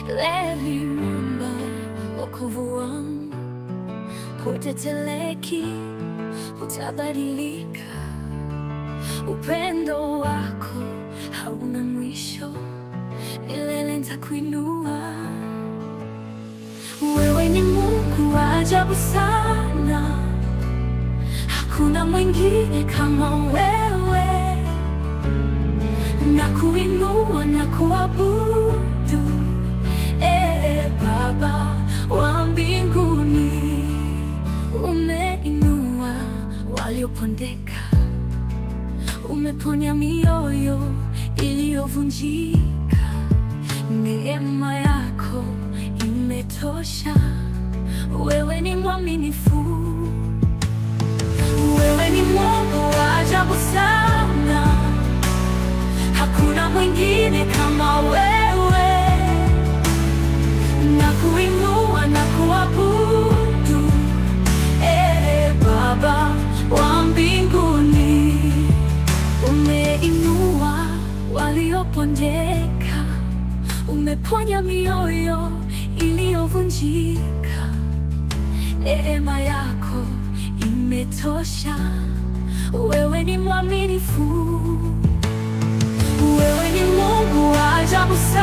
Leliumba wokovu wangu, huteteleki, utabadilika. Upendo wako hauna mwisho, milele nitakuinua. Wewe ni Mungu wa ajabu sana, hakuna mwingine kama wewe. Nakuinua na kuabudu, Baba wa mbinguni. Umeinua waliopondeka, umeponya mioyo iliyovunjika. Neema yako imetosha, wewe ni mwaminifu. Wewe ni Mungu wa ajabu sana, hakuna mwingine kama wewe. Nakuinua na kuabudu, Baba wa mbinguni. Umeinua waliopondeka, umeponya mioyo iliyovunjika. Neema yako imetosha, wewe ni mwaminifu. Wewe ni Mungu wa ajabu sana.